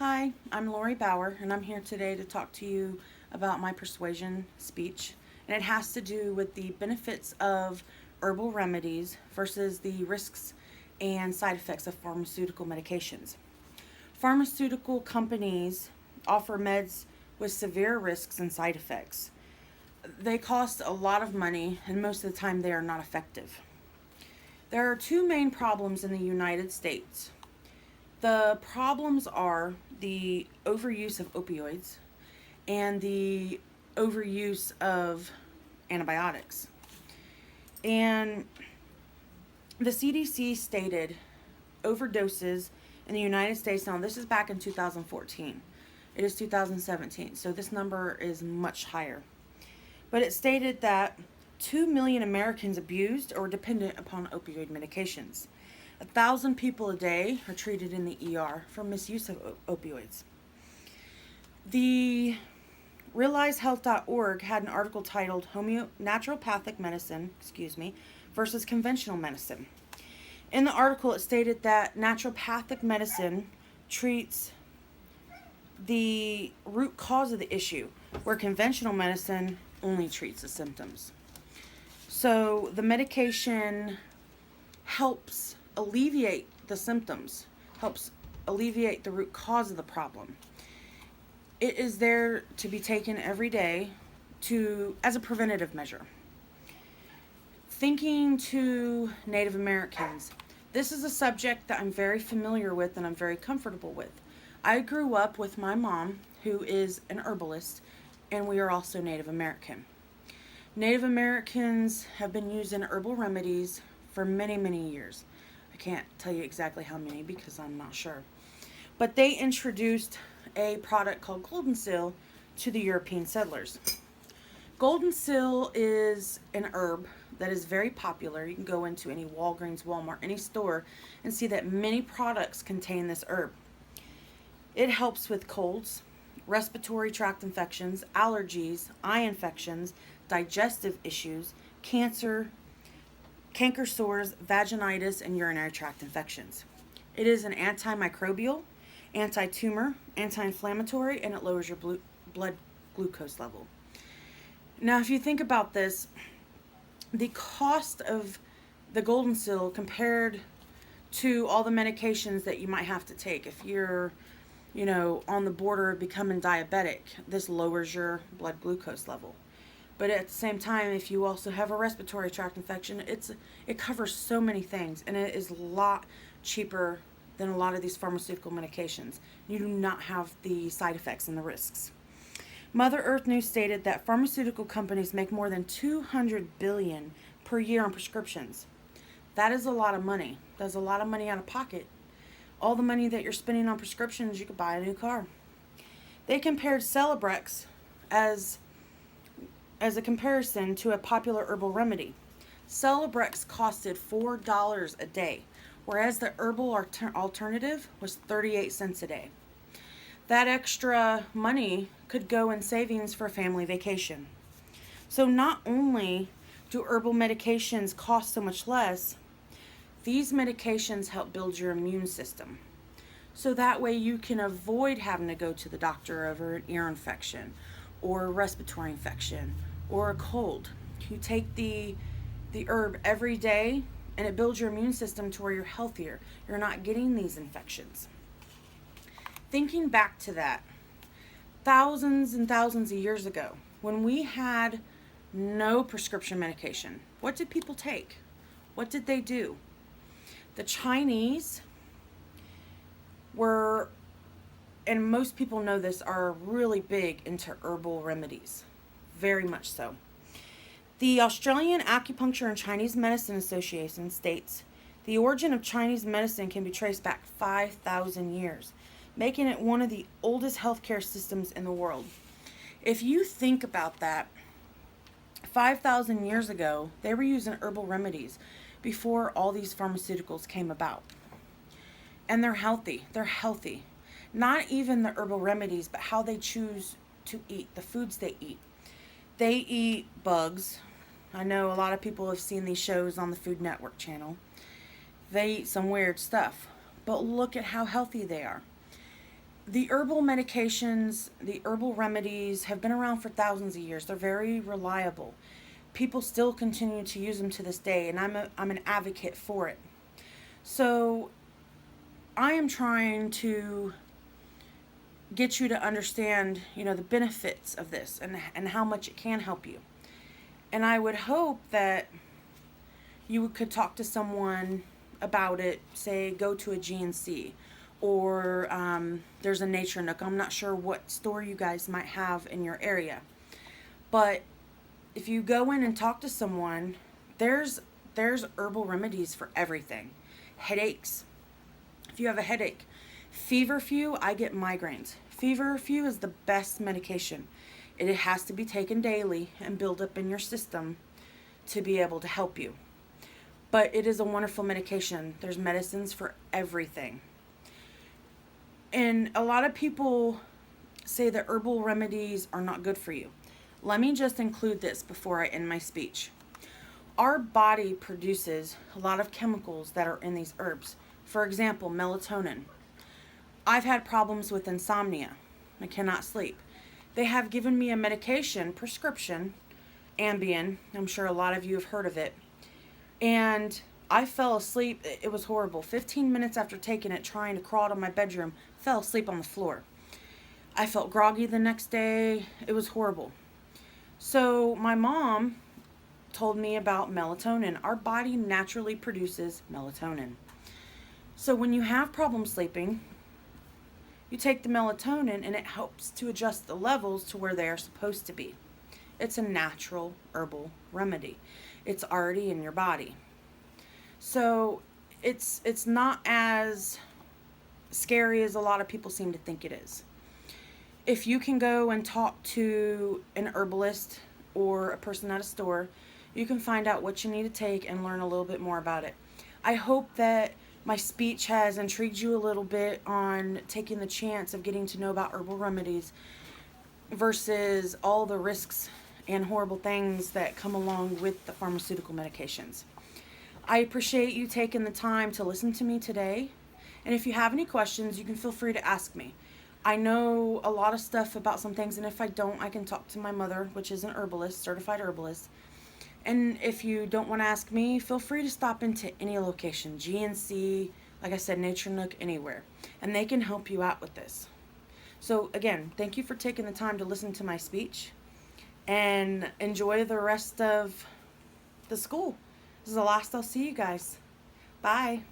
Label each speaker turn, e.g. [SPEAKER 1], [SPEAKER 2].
[SPEAKER 1] Hi, I'm Lori Bauer, and I'm here today to talk to you about my persuasion speech. And it has to do with the benefits of herbal remedies versus the risks and side effects of pharmaceutical medications. Pharmaceutical companies offer meds with severe risks and side effects. They cost a lot of money, and most of the time, they are not effective. There are two main problems in the United States. The problems are the overuse of opioids and the overuse of antibiotics. And the CDC stated overdoses in the United States, now this is back in 2014. It is 2017, so this number is much higher. But it stated that 2 million Americans abused or dependent upon opioid medications. 1,000 people a day are treated in the ER for misuse of opioids. The RealizeHealth.org had an article titled Naturopathic Medicine, versus Conventional Medicine. In the article, it stated that naturopathic medicine treats the root cause of the issue, where conventional medicine only treats the symptoms. So the medication helps alleviate the symptoms, helps alleviate the root cause of the problem. It is there to be taken every day as a preventative measure. Thinking to Native Americans, this is a subject that I'm very familiar with and I'm very comfortable with. I grew up with my mom, who is an herbalist, and we are also Native American. Native Americans have been using herbal remedies for many, many years. I can't tell you exactly how many because I'm not sure. But they introduced a product called Golden Seal to the European settlers. Golden Seal is an herb that is very popular. You can go into any Walgreens, Walmart, any store and see that many products contain this herb. It helps with colds, respiratory tract infections, allergies, eye infections, digestive issues, cancer sores, vaginitis, and urinary tract infections. It is an antimicrobial, anti-tumor, anti-inflammatory, and it lowers your blood glucose level. Now, if you think about this, the cost of the Golden Seal compared to all the medications that you might have to take if you're, on the border of becoming diabetic, this lowers your blood glucose level. But at the same time, if you also have a respiratory tract infection, it covers so many things, and it is a lot cheaper than a lot of these pharmaceutical medications. You do not have the side effects and the risks. Mother Earth News stated that pharmaceutical companies make more than $200 billion per year on prescriptions. That is a lot of money. That's a lot of money out of pocket. All the money that you're spending on prescriptions, you could buy a new car. They compared Celebrex as a comparison to a popular herbal remedy. Celebrex costed $4 a day, whereas the herbal alternative was 38 cents a day. That extra money could go in savings for a family vacation. So not only do herbal medications cost so much less, these medications help build your immune system. So that way you can avoid having to go to the doctor over an ear infection or a respiratory infection or a cold. You take the herb every day and it builds your immune system to where you're healthier. You're not getting these infections. Thinking back to that, thousands and thousands of years ago, when we had no prescription medication, what did people take? What did they do? The Chinese were, and most people know this, are really big into herbal remedies. Very much so. The Australian Acupuncture and Chinese Medicine Association states the origin of Chinese medicine can be traced back 5,000 years, making it one of the oldest healthcare systems in the world. If you think about that, 5,000 years ago, they were using herbal remedies before all these pharmaceuticals came about. And they're healthy. They're healthy. Not even the herbal remedies, but how they choose to eat, the foods they eat. They eat bugs. I know a lot of people have seen these shows on the Food Network channel. They eat some weird stuff, but look at how healthy they are. The herbal medications, the herbal remedies have been around for thousands of years. They're very reliable. People still continue to use them to this day, and I'm an advocate for it. So I am trying to get you to understand, the benefits of this and how much it can help you. And I would hope that you could talk to someone about it, say go to a GNC, or there's a Nature Nook. I'm not sure what store you guys might have in your area. But if you go in and talk to someone, there's herbal remedies for everything. Headaches. If you have a headache, feverfew, I get migraines. Feverfew is the best medication. It has to be taken daily and build up in your system to be able to help you. But it is a wonderful medication. There's medicines for everything. And a lot of people say that herbal remedies are not good for you. Let me just include this before I end my speech. Our body produces a lot of chemicals that are in these herbs. For example, melatonin. I've had problems with insomnia. I cannot sleep. They have given me a medication, prescription, Ambien. I'm sure a lot of you have heard of it. And I fell asleep. It was horrible. 15 minutes after taking it, trying to crawl to my bedroom, fell asleep on the floor. I felt groggy the next day. It was horrible. So my mom told me about melatonin. Our body naturally produces melatonin. So when you have problems sleeping, you take the melatonin and it helps to adjust the levels to where they are supposed to be. It's a natural herbal remedy. It's already in your body. So it's not as scary as a lot of people seem to think it is. If you can go and talk to an herbalist or a person at a store, you can find out what you need to take and learn a little bit more about it. I hope that my speech has intrigued you a little bit on taking the chance of getting to know about herbal remedies versus all the risks and horrible things that come along with the pharmaceutical medications. I appreciate you taking the time to listen to me today. And if you have any questions, you can feel free to ask me. I know a lot of stuff about some things, and if I don't, I can talk to my mother, which is an herbalist, certified herbalist. And if you don't want to ask me, feel free to stop into any location, GNC, like I said, Nature Nook, anywhere. And they can help you out with this. So again, thank you for taking the time to listen to my speech. And enjoy the rest of the school. This is the last I'll see you guys. Bye.